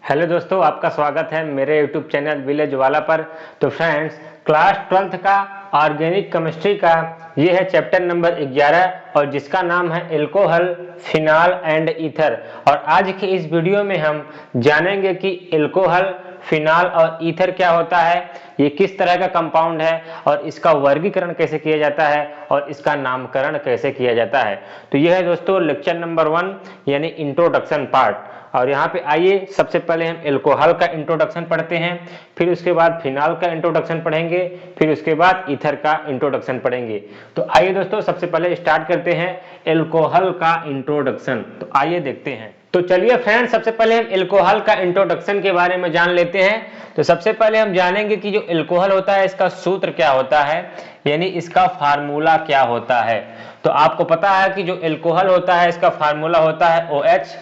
Hello दोस्तों, आपका स्वागत है मेरे यूट्यूब चैनल विलेज वाला पर। तो फ्रेंड्स, क्लास 12th का ऑर्गेनिक केमिस्ट्री का ये है चैप्टर नंबर 11 और जिसका नाम है एल्कोहल, फिनॉल एंड ईथर। और आज के इस वीडियो में हम जानेंगे कि एल्कोहल, फिनॉल और ईथर क्या होता है, ये किस तरह का कंपाउंड है और इसका वर्गीकरण कैसे किया जाता है और इसका नामकरण कैसे किया जाता है। तो यह है दोस्तों लेक्चर नंबर 1 यानी इंट्रोडक्शन पार्ट। और यहाँ पे आइए, सबसे पहले हम एल्कोहल का इंट्रोडक्शन पढ़ते हैं, फिर उसके बाद फिनॉल का इंट्रोडक्शन पढ़ेंगे, फिर उसके बाद ईथर का इंट्रोडक्शन पढ़ेंगे। तो आइए दोस्तों, सबसे पहले स्टार्ट करते हैं एल्कोहल का इंट्रोडक्शन। तो आइए देखते हैं। तो चलिए फ्रेंड्स, सबसे पहले हम एल्कोहल का इंट्रोडक्शन के बारे में जान लेते हैं। तो सबसे पहले हम जानेंगे कि जो एल्कोहल होता है इसका सूत्र क्या होता है, यानी इसका फार्मूला क्या होता है। तो आपको पता है कि जो एल्कोहल होता है इसका फार्मूला होता है OH,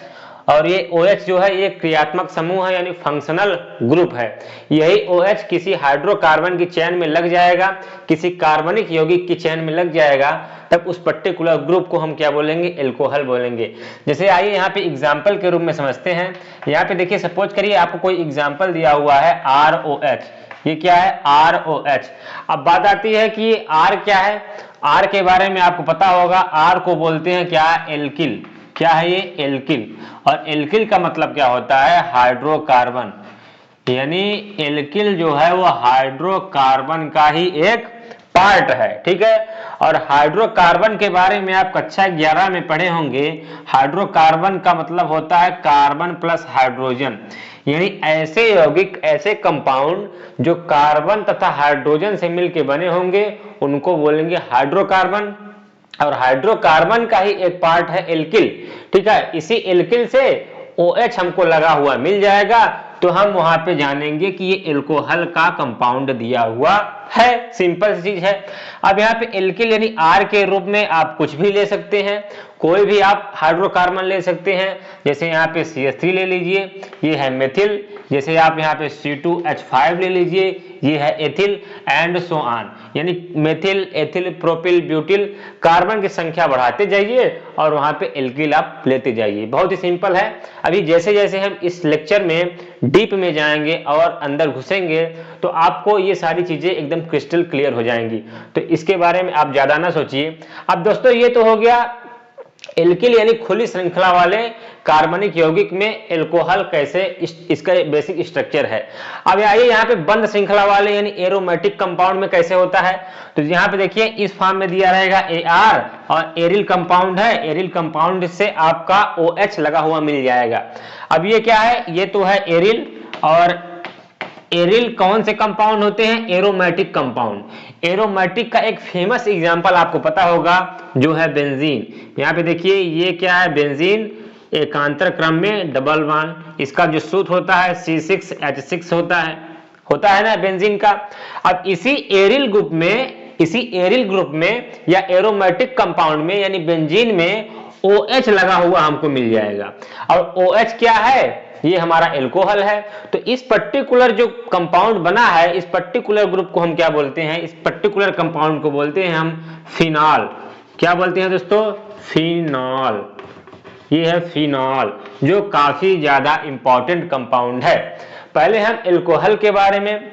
और ये OH जो है ये क्रियात्मक समूह है यानी फंक्शनल ग्रुप है। यही OH किसी हाइड्रोकार्बन की चेन में लग जाएगा, किसी कार्बनिक यौगिक की चेन में लग जाएगा, तब उस पर्टिकुलर ग्रुप को हम क्या बोलेंगे, एल्कोहल बोलेंगे। जैसे आइए यहाँ पे एग्जाम्पल के रूप में समझते हैं। यहाँ पे देखिए, सपोज करिए आपको कोई एग्जाम्पल दिया हुआ है ROH। ये क्या है, ROH। अब बात आती है कि ये R क्या है। R के बारे में आपको पता होगा, R को बोलते हैं क्या, एल्किल। क्या है ये, एल्किल। और एल्किल का मतलब क्या होता है, हाइड्रोकार्बन। यानी एल्किल जो है वो हाइड्रोकार्बन का ही एक पार्ट है, ठीक है। और हाइड्रोकार्बन के बारे में आप कक्षा 11 में पढ़े होंगे। हाइड्रोकार्बन का मतलब होता है कार्बन प्लस हाइड्रोजन, यानी ऐसे यौगिक, ऐसे कंपाउंड जो कार्बन तथा हाइड्रोजन से मिलकर बने होंगे उनको बोलेंगे हाइड्रोकार्बन। और हाइड्रोकार्बन का ही एक पार्ट है एल्किल, ठीक है। इसी एल्किल से OH हमको लगा हुआ मिल जाएगा, तो हम वहां पे जानेंगे कि ये एल्कोहल का कंपाउंड दिया हुआ है। सिंपल सी चीज है। अब यहाँ पे एल्किल यानी R के रूप में आप कुछ भी ले सकते हैं, कोई भी आप हाइड्रोकार्बन ले सकते हैं। जैसे यहाँ पे CH3 ले लीजिए, ये है मेथिल। जैसे आप यहाँ पे C2H5 ले लीजिए, ये है एथिल, एंड सो ऑन। यानी methyl, ethyl, propyl, butyl, carbon की संख्या बढ़ाते जाइए और वहां पे एल्किल आप लेते जाइए। बहुत ही सिंपल है। अभी जैसे जैसे हम इस लेक्चर में डीप में जाएंगे और अंदर घुसेंगे तो आपको ये सारी चीजें एकदम क्रिस्टल क्लियर हो जाएंगी। तो इसके बारे में आप ज्यादा ना सोचिए। अब दोस्तों, ये तो हो गया एल्किल यानी खुली श्रृंखला वाले कार्बनिक यौगिक में एल्कोहल कैसे, इसका बेसिक स्ट्रक्चर है। अब आइए यहाँ पे बंद श्रृंखला वाले यानी एरोमेटिक कंपाउंड में कैसे होता है। तो यहाँ पे देखिए, इस फॉर्म में दिया रहेगा AR और एरिल कंपाउंड है। एरिल कंपाउंड से आपका OH लगा हुआ मिल जाएगा। अब ये क्या है, ये तो है एरिल। और एरिल कौन से कंपाउंड होते हैं, एरोमेटिक कंपाउंड। एरोमेटिक का एक फेमस एग्जांपल आपको पता होगा जो है बेंजीन। यहाँ पे देखिए, ये क्या है, बेंजीन एकांतर क्रम में डबल बॉन्ड। इसका जो सूत्र होता है C6H6 होता है ना बेंजीन का। अब इसी एरिल ग्रुप में या एरोमेटिक कंपाउंड में यानी बेंजीन में OH लगा हुआ हमको मिल जाएगा। और OH क्या है, ये हमारा एल्कोहल है। तो इस पर्टिकुलर जो कंपाउंड बना है, इस पर्टिकुलर ग्रुप को हम क्या बोलते हैं, इस पर्टिकुलर कंपाउंड को बोलते हैं हम फिनॉल। क्या बोलते हैं दोस्तों, फिनॉल। ये है फिनॉल, जो काफी ज्यादा इंपॉर्टेंट कंपाउंड है। पहले हम एल्कोहल के बारे में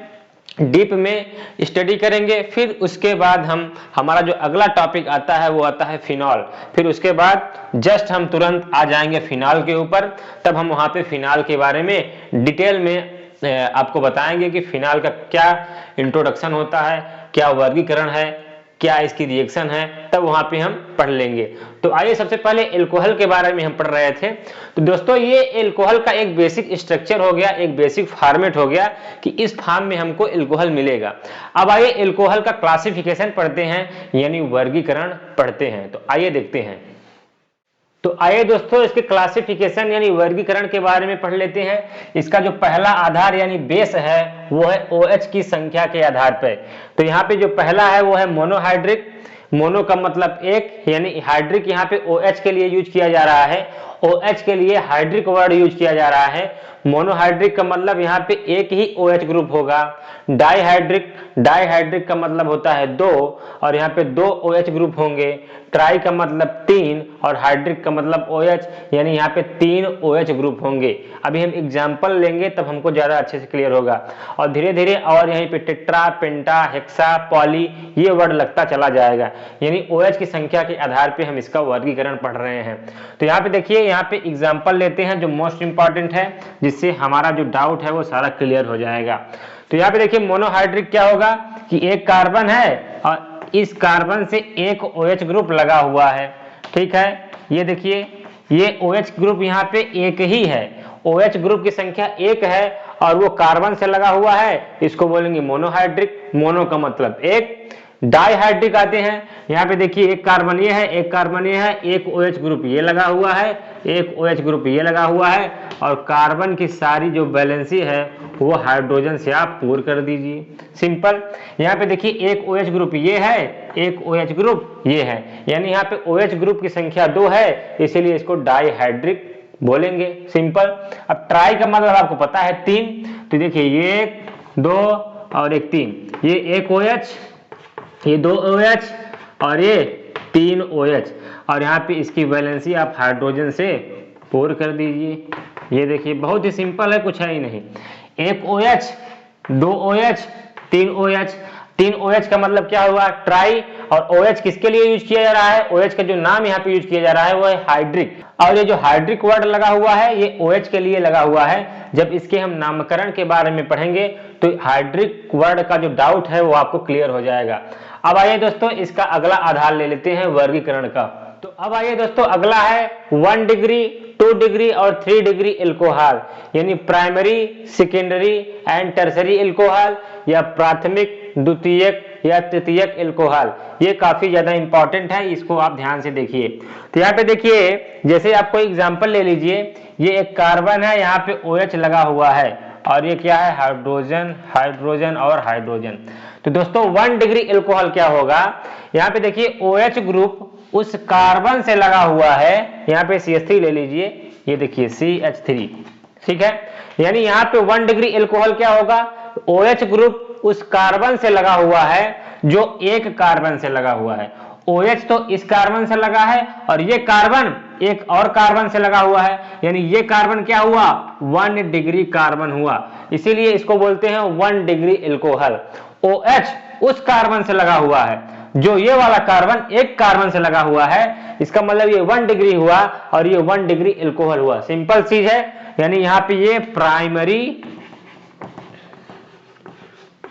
डीप में स्टडी करेंगे, फिर उसके बाद हमारा जो अगला टॉपिक आता है वो आता है फिनॉल। फिर उसके बाद जस्ट हम तुरंत आ जाएंगे फिनॉल के ऊपर। तब हम वहां पे फिनॉल के बारे में डिटेल में आपको बताएंगे कि फिनॉल का क्या इंट्रोडक्शन होता है, क्या वर्गीकरण है, क्या इसकी रिएक्शन है, तब वहां पे हम पढ़ लेंगे। तो आइए, सबसे पहले एल्कोहल के बारे में हम पढ़ रहे थे। तो दोस्तों, ये एल्कोहल का एक बेसिक स्ट्रक्चर हो गया, एक बेसिक फॉर्मेट हो गया कि इस फॉर्म में हमको एल्कोहल मिलेगा। अब आइए एल्कोहल का क्लासिफिकेशन पढ़ते हैं, यानी वर्गीकरण पढ़ते हैं। तो आइए देखते हैं। तो आइए दोस्तों, इसके क्लासिफिकेशन यानी वर्गीकरण के बारे में पढ़ लेते हैं। इसका जो पहला आधार यानी बेस है वो है OH की संख्या के आधार पर। तो यहाँ पे जो पहला है वो है मोनोहाइड्रिक। मोनो का मतलब एक, यानी हाइड्रिक यहाँ पे OH के लिए यूज किया जा रहा है, OH के लिए हाइड्रिक वर्ड यूज किया जा रहा है। मोनोहाइड्रिक का मतलब यहाँ पे एक ही OH ग्रुप होगा। डाईहाइड्रिक का मतलब होता है दो, और यहाँ पे दो OH ग्रुप होंगे। ट्राई का मतलब तीन, और हाइड्रिक का मतलब OH, यानी यहाँ पे 3 OH ग्रुप होंगे। अभी हम एग्जाम्पल लेंगे तब हमको ज्यादा अच्छे से क्लियर होगा। और धीरे धीरे और यहीं पे टेट्रा, पेंटा, हेक्सा, पॉली ये वर्ड लगता चला जाएगा, यानी OH की संख्या के आधार पे हम इसका वर्गीकरण पढ़ रहे हैं। तो यहाँ पे देखिए, यहाँ पे एग्जाम्पल लेते हैं जो मोस्ट इंपॉर्टेंट है, जिससे हमारा जो डाउट है वो सारा क्लियर हो जाएगा। तो यहाँ पे देखिए मोनोहाइड्रिक क्या होगा कि एक कार्बन है और इस कार्बन से एक OH ग्रुप लगा हुआ है, ठीक है। ये देखिए ये OH ग्रुप यहाँ पे एक ही है, OH ग्रुप की संख्या एक है और वो कार्बन से लगा हुआ है, इसको बोलेंगे मोनोहाइड्रिक। मोनो का मतलब एक, डाइहाइड्रिक आते हैं, यहाँ पे देखिए एक कार्बन ये है, एक कार्बन ये है, एक OH ग्रुप ये लगा हुआ है, एक OH ग्रुप ये लगा हुआ है और कार्बन की सारी जो वैलेंसी है वो हाइड्रोजन से आप पूर्ण कर दीजिए, सिंपल। यहाँ पे देखिए एक OH ग्रुप ये है, एक OH ग्रुप ये है, यानी यहाँ पे OH ग्रुप की संख्या 2 है, इसीलिए इसको डाइहाइड्रिक बोलेंगे, सिंपल। अब ट्राई का मतलब आपको पता है 3, तो देखिए ये 1, 2 और एक 3, ये एक OH, ये 2 OH और ये 3 OH, और यहाँ पे इसकी वैलेंसी आप हाइड्रोजन से पूर्ण कर दीजिए। ये देखिए बहुत ही सिंपल है, कुछ है ही नहीं। एक OH, 2 OH, 3 OH। 3 OH का मतलब क्या हुआ, ट्राई। और OH किसके लिए यूज किया जा रहा है, OH का जो नाम यहाँ पे यूज किया जा रहा है वो है हाइड्रिक, और ये जो हाइड्रिक वर्ड लगा हुआ है ये OH के लिए लगा हुआ है। जब इसके हम नामकरण के बारे में पढ़ेंगे तो हाइड्रिक वर्ड का जो डाउट है वो आपको क्लियर हो जाएगा। अब आइए दोस्तों इसका अगला आधार ले लेते हैं वर्गीकरण का। तो अब आइए दोस्तों अगला है 1 डिग्री, 2 डिग्री और 3 डिग्री एल्कोहल, यानी primary, secondary and tertiary alcohol, या प्राथमिक, द्वितीयक या तृतीयक एल्कोहल। ये काफी ज्यादा इंपॉर्टेंट है, इसको आप ध्यान से देखिए। तो यहाँ पे देखिए, जैसे आपको एग्जांपल ले लीजिए, ये एक कार्बन है, यहाँ पे OH लगा हुआ है और ये क्या है, हाइड्रोजन, हाइड्रोजन और हाइड्रोजन। तो दोस्तों 1 डिग्री एल्कोहल क्या होगा, यहाँ पे देखिए OH ग्रुप उस कार्बन से लगा हुआ है, यहाँ पे CH3 ले लीजिए, ये देखिए CH3, ठीक है। यानी यहाँ पे 1 डिग्री एल्कोहल क्या होगा, OH ग्रुप उस कार्बन से लगा हुआ है जो एक कार्बन से लगा हुआ है। OH तो इस कार्बन से लगा है और ये कार्बन एक और कार्बन से लगा हुआ है, यानी ये कार्बन क्या हुआ, 1 डिग्री कार्बन हुआ, इसीलिए इसको बोलते हैं 1 डिग्री एल्कोहल। OH उस कार्बन से लगा हुआ है, जो ये वाला कार्बन एक कार्बन से लगा हुआ है, इसका मतलब ये 1 डिग्री हुआ और ये 1 डिग्री एल्कोहल हुआ, सिंपल चीज है। यानी यहाँ पे ये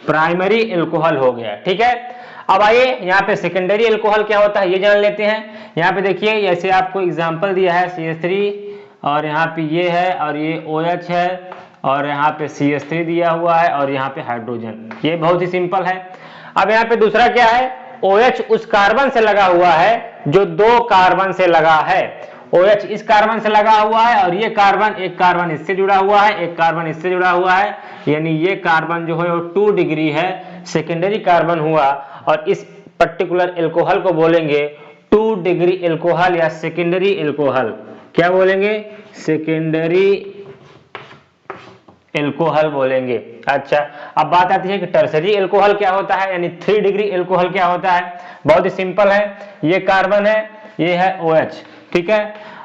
प्राइमरी एल्कोहल हो गया, ठीक है। अब आइए यहाँ पे सेकेंडरी एल्कोहल क्या होता है ये जान लेते हैं। यहाँ पे देखिए, जैसे आपको एग्जांपल दिया है CH3 और यहाँ पे ये है और ये OH है और यहाँ पे CH3 दिया हुआ है और यहाँ पे हाइड्रोजन, ये बहुत ही सिंपल है। अब यहाँ पे दूसरा क्या है, OH उस कार्बन से लगा हुआ है जो 2 कार्बन से लगा है। OH इस कार्बन से लगा हुआ है और ये कार्बन, एक कार्बन इससे जुड़ा हुआ है, एक कार्बन इससे जुड़ा हुआ है, यानी ये कार्बन जो है वो 2 डिग्री है, सेकेंडरी कार्बन हुआ। और इस पर्टिकुलर एल्कोहल को बोलेंगे 2 डिग्री एल्कोहल या सेकेंडरी एल्कोहल। क्या बोलेंगे, सेकेंडरी एल्कोहल बोलेंगे। अच्छा, अब बात आती है कि टर्सरी एल्कोहल क्या होता है, यानी 3 डिग्री एल्कोहल क्या होता है। बहुत ही सिंपल है, ये कार्बन है, ये है OH, ठीक है।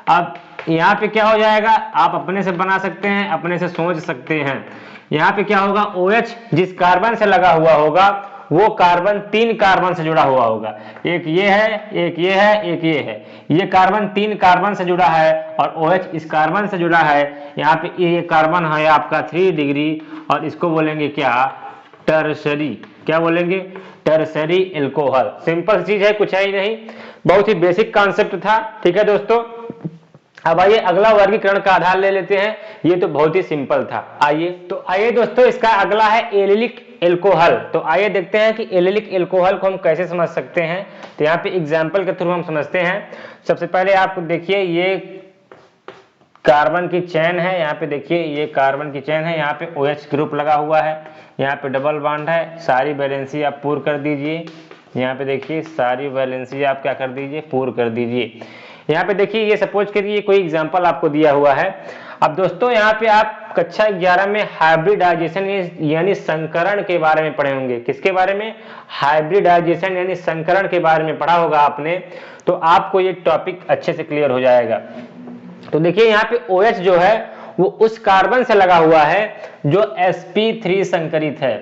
अब यहाँ पे क्या हो जाएगा, आप अपने से बना सकते हैं, अपने से सोच सकते हैं। यहाँ पे क्या होगा, OH जिस कार्बन से लगा हुआ होगा वो कार्बन 3 कार्बन से जुड़ा हुआ होगा, एक ये है, एक ये है, एक ये है। ये कार्बन 3 कार्बन से जुड़ा है और OH इस कार्बन से जुड़ा है। यहाँ पे ये कार्बन है आपका 3 डिग्री और इसको बोलेंगे क्या, टर्सरी। क्या बोलेंगे, टर्सरी एल्कोहल। सिंपल चीज है, कुछ है ही नहीं, बहुत ही बेसिक कॉन्सेप्ट था, ठीक है दोस्तों। अब आइए अगला वर्गीकरण का आधार ले लेते हैं, ये तो बहुत ही सिंपल था। आइए दोस्तों इसका अगला है एलिलिक एल्कोहल। तो आइए देखते हैं कि एलिलिक एल्कोहल को हम कैसे समझ सकते हैं। तो यहाँ पे एग्जाम्पल के थ्रू हम समझते हैं। सबसे पहले आप देखिए, ये कार्बन की चेन है, यहाँ पे देखिए ये कार्बन की चेन है, यहाँ पे OH ग्रुप लगा हुआ है, यहाँ पे डबल बॉन्ड है, सारी वैलेंसी आप पूर्ण कर दीजिए। यहाँ पे देखिए सारी वैलेंसी आप क्या कर दीजिए, पूर्ण कर दीजिए। यहाँ पे देखिए, ये सपोज करिए कोई एग्जांपल आपको दिया हुआ है। अब दोस्तों यहाँ पे आप कक्षा 11 में हाइब्रिडाइजेशन यानी संकरण के बारे में पढ़े होंगे। किसके बारे में? हाइब्रिडाइजेशन यानी संकरण के बारे में पढ़ा होगा आपने, तो आपको ये टॉपिक अच्छे से क्लियर हो जाएगा। तो देखिए यहाँ पे OH जो है वो उस कार्बन से लगा हुआ है जो sp3 संकरित है।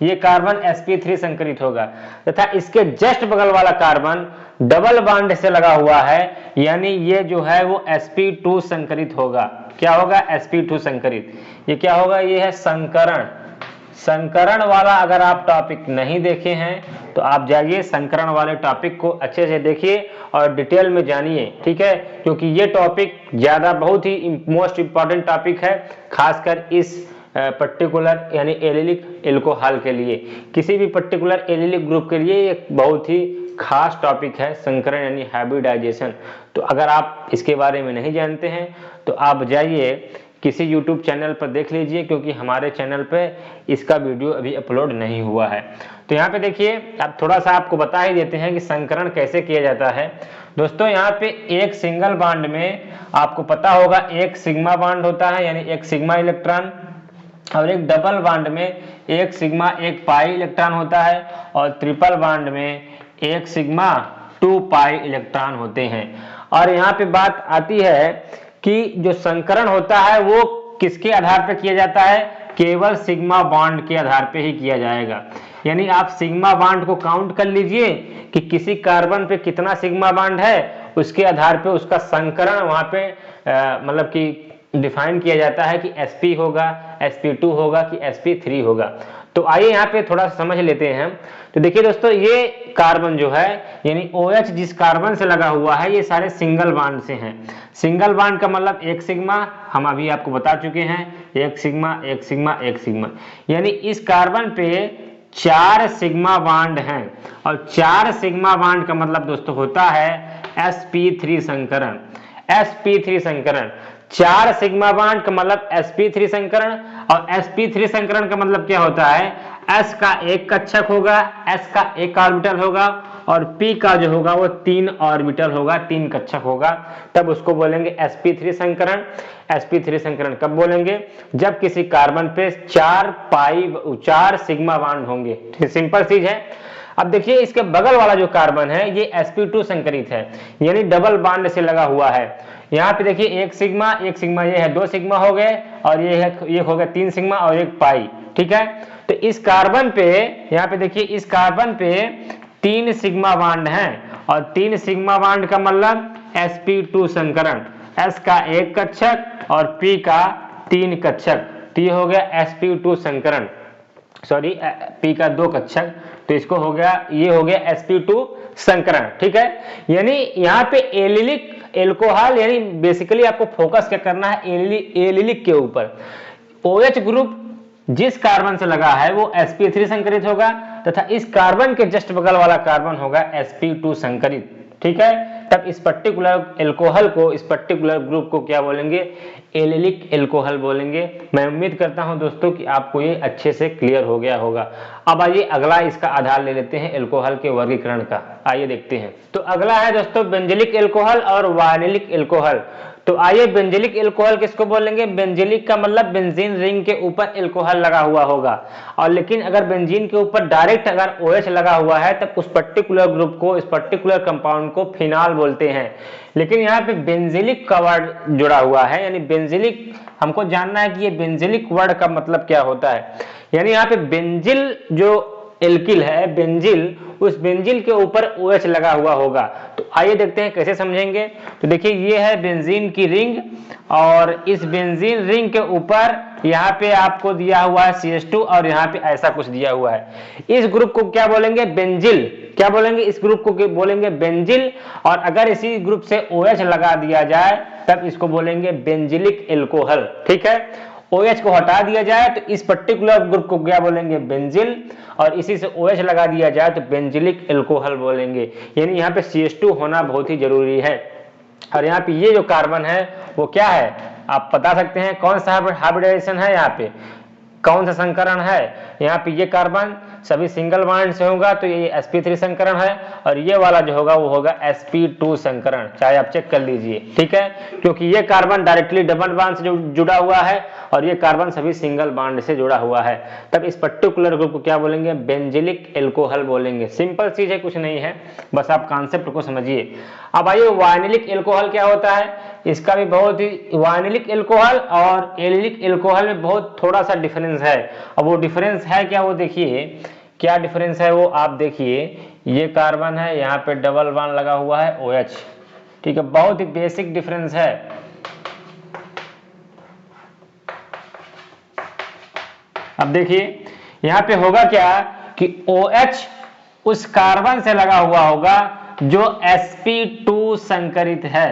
ये कार्बन sp3 संकरित होगा तथा इसके जस्ट बगल वाला कार्बन डबल बॉन्ड से लगा हुआ है, यानी ये जो है वो sp2 संकरित होगा। क्या होगा? sp2 संकरित। ये क्या होगा? ये है संकरण। संकरण वाला अगर आप टॉपिक नहीं देखे हैं तो आप जाइए संकरण वाले टॉपिक को अच्छे से देखिए और डिटेल में जानिए, ठीक है, क्योंकि ये टॉपिक ज्यादा बहुत ही मोस्ट इंपॉर्टेंट टॉपिक है, खासकर इस पर्टिकुलर यानी एलिलिक एल्कोहल के लिए। किसी भी पर्टिकुलर एलिलिक ग्रुप के लिए एक बहुत ही खास टॉपिक है संकरण यानी हाइब्रिडाइजेशन। तो अगर आप इसके बारे में नहीं जानते हैं तो आप जाइए किसी YouTube चैनल पर देख लीजिए, क्योंकि हमारे चैनल पे इसका वीडियो अभी अपलोड नहीं हुआ है। तो यहाँ पे देखिए, अब थोड़ा सा आपको बता ही देते हैं कि संकरण कैसे किया जाता है। दोस्तों यहाँ पे एक सिंगल बॉन्ड में आपको पता होगा एक सिग्मा बॉन्ड होता है, यानी एक सिग्मा इलेक्ट्रॉन, और एक डबल बॉन्ड में एक सिग्मा एक पाई इलेक्ट्रॉन होता है, और ट्रिपल बॉन्ड में एक सिग्मा 2 पाई इलेक्ट्रॉन होते हैं। और यहाँ पे बात आती है कि जो संकरण होता है वो किसके आधार पर किया जाता है? केवल सिग्मा बॉन्ड के आधार पे ही किया जाएगा। यानी आप सिग्मा बॉन्ड को काउंट कर लीजिए कि किसी कार्बन पे कितना सिग्मा बॉन्ड है, उसके आधार पे उसका संकरण वहां पे मतलब कि डिफाइन किया जाता है कि sp होगा, sp2 होगा कि sp3 होगा। तो आइए यहाँ पे थोड़ा समझ लेते हैं। तो देखिए दोस्तों, ये कार्बन जो है यानी OH जिस कार्बन से लगा हुआ है ये सारे सिंगल बॉन्ड से हैं। सिंगल बॉन्ड का मतलब एक सिग्मा, हम अभी आपको बता चुके हैं, एक सिग्मा एक सिग्मा एक सिग्मा, यानी इस कार्बन पे 4 सिग्मा बॉन्ड हैं। और 4 सिग्मा बॉन्ड का मतलब दोस्तों होता है sp3 संकरण। sp3 संकरण 4 सिग्मा बॉन्ड का मतलब sp3 संकरण, और sp3 संकरण का मतलब क्या होता है? s का एक कक्षक होगा, s का एक ऑर्बिटल होगा, और p का जो होगा वो 3 ऑर्बिटल होगा, 3 कक्षक होगा, तब उसको बोलेंगे sp3 संकरण। sp3 संकरण कब बोलेंगे? जब किसी कार्बन पे 4 सिग्मा बॉन्ड होंगे। सिंपल चीज है। अब देखिए इसके बगल वाला जो कार्बन है ये sp2 संकरित है, यानी डबल बॉन्ड से लगा हुआ है। यहाँ पे देखिए एक सिग्मा ये है 2 सिग्मा हो गए, और ये हो गया 3 सिग्मा और एक पाई, ठीक है। तो इस कार्बन पे यहाँ पे देखिए इस कार्बन पे 3 सिग्मा बॉन्ड हैं, और 3 सिग्मा बॉन्ड का मतलब sp2 संकरण, s का एक कक्षक और p का 3 कक्षक, तो ये हो गया sp2 संकरण, सॉरी p का 2 कक्षक, तो इसको हो गया, ये हो गया sp2 संकरण, ठीक है। यानी यहाँ पे एलिलिक एल्कोहल, यानी बेसिकली आपको फोकस क्या करना है? एलिलिक के ऊपर। OH ग्रुप जिस कार्बन से लगा है वो sp3 संकरित होगा, तथा इस कार्बन के जस्ट बगल वाला कार्बन होगा sp2 संकरित, ठीक है। तब इस पर्टिकुलर एल्कोहल को, इस पर्टिकुलर ग्रुप को क्या बोलेंगे? एलिलिक एल्कोहल बोलेंगे। मैं उम्मीद करता हूं दोस्तों कि आपको ये अच्छे से क्लियर हो गया होगा। अब आइए अगला इसका आधार ले लेते हैं एल्कोहल के वर्गीकरण का, आइए देखते हैं। तो अगला है दोस्तों बेंजिलिक एल्कोहल और वाइनिलिक एल्कोहल। तो आइए बेंजिलिक एल्कोहल किसको बोलेंगे? बेंजिलिक का मतलब बेंजीन रिंग के ऊपर एल्कोहल लगा हुआ होगा, और लेकिन अगर बेंजीन के ऊपर डायरेक्ट अगर OH लगा हुआ है तब उस पर्टिकुलर ग्रुप को, इस पर्टिकुलर कंपाउंड को फिनाल बोलते हैं। लेकिन यहाँ पे बेंजिलिक का वर्ड जुड़ा हुआ है, यानी बेंजिलिक हमको जानना है कि ये बेंजिलिक वर्ड का मतलब क्या होता है। यानी यहाँ पे बेंजिल जो एल्किल है, बेंजिल, उस बेंजिल के ऊपर OH लगा हुआ होगा। तो आइए देखते हैं कैसे समझेंगे। तो देखिए ये है बेंजीन की रिंग, और इस बेंजीन रिंग के ऊपर यहाँ पे आपको दिया हुआ है CH2, और यहाँ पे ऐसा कुछ दिया हुआ है। इस ग्रुप को क्या बोलेंगे? बेंजिल। क्या बोलेंगे? इस ग्रुप को बोलेंगे बेंजिल। और अगर इसी ग्रुप से OH लगा दिया जाए तब इसको बोलेंगे बेंजिलिक एल्कोहल, ठीक है। OH को हटा दिया जाए तो इस पर्टिकुलर ग्रुप को क्या बोलेंगे? बेंजिल, और इसी से OH लगा दिया जाए तो बेंजिलिक एल्कोहल बोलेंगे। यानी यहाँ पे CH2 होना बहुत ही जरूरी है। और यहाँ पे ये जो कार्बन है वो क्या है? आप बता सकते हैं कौन सा हाइब्रिडाइजेशन है? यहाँ पे कौन सा संकरण है, यहाँ पे ये कार्बन सभी सिंगल बॉन्ड से होगा तो ये sp3 संकरण है, और ये वाला जो होगा वो होगा sp2 संकरण, चाहे आप चेक कर लीजिए, ठीक है, क्योंकि ये कार्बन डायरेक्टली डबल बॉन्ड से जुड़ा हुआ है और ये कार्बन सभी सिंगल बॉन्ड से जुड़ा हुआ है। तब इस पर्टिकुलर ग्रुप को क्या बोलेंगे, बेंजिलिक एल्कोहल बोलेंगे। सिंपल चीज है, कुछ नहीं है, बस आप कॉन्सेप्ट को समझिए। अब आइए वाइनिलिक एल्कोहल क्या होता है, इसका भी बहुत ही, वाइनिलिक एल्कोहल और एलिलिक एल्कोहल में बहुत थोड़ा सा डिफरेंस है। अब वो डिफरेंस है क्या, वो देखिए क्या डिफरेंस है वो आप देखिए। ये कार्बन है, यहाँ पे डबल बॉन्ड लगा हुआ है OH, ठीक है, बहुत ही बेसिक डिफरेंस है। अब देखिए यहाँ पे होगा क्या कि OH उस कार्बन से लगा हुआ होगा जो sp2 संकरित है।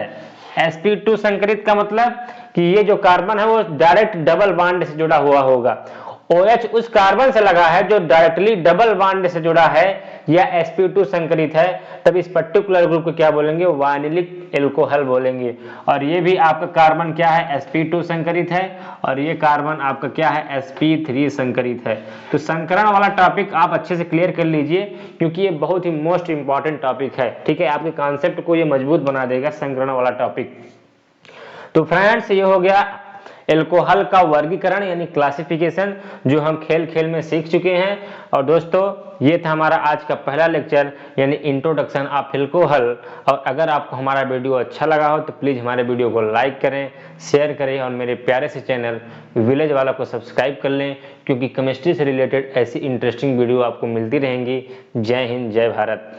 sp2 संकरित का मतलब कि ये जो कार्बन है वो डायरेक्ट डबल बॉन्ड से जुड़ा हुआ होगा। OH उस कार्बन से लगा है जो डायरेक्टली डबल बॉन्ड से जुड़ा है या sp2 संकरित है, तब इस पर्टिकुलर ग्रुप को क्या बोलेंगे, वाइनिलिक एल्कोहल बोलेंगे। और ये भी आपका कार्बन क्या है, sp2 संकरित है, और ये कार्बन आपका क्या है, sp3 संकरित है। तो संकरण वाला टॉपिक आप अच्छे से क्लियर कर लीजिए, क्योंकि ये बहुत ही मोस्ट इंपॉर्टेंट टॉपिक है, ठीक है, आपके कॉन्सेप्ट को ये मजबूत बना देगा संकरण वाला टॉपिक। तो फ्रेंड्स ये हो गया एल्कोहल का वर्गीकरण यानी क्लासिफिकेशन, जो हम खेल खेल में सीख चुके हैं। और दोस्तों ये था हमारा आज का पहला लेक्चर यानी इंट्रोडक्शन ऑफ एल्कोहल। और अगर आपको हमारा वीडियो अच्छा लगा हो तो प्लीज़ हमारे वीडियो को लाइक करें, शेयर करें और मेरे प्यारे से चैनल विलेज वाला को सब्सक्राइब कर लें, क्योंकि केमिस्ट्री से रिलेटेड ऐसी इंटरेस्टिंग वीडियो आपको मिलती रहेंगी। जय हिंद, जय भारत।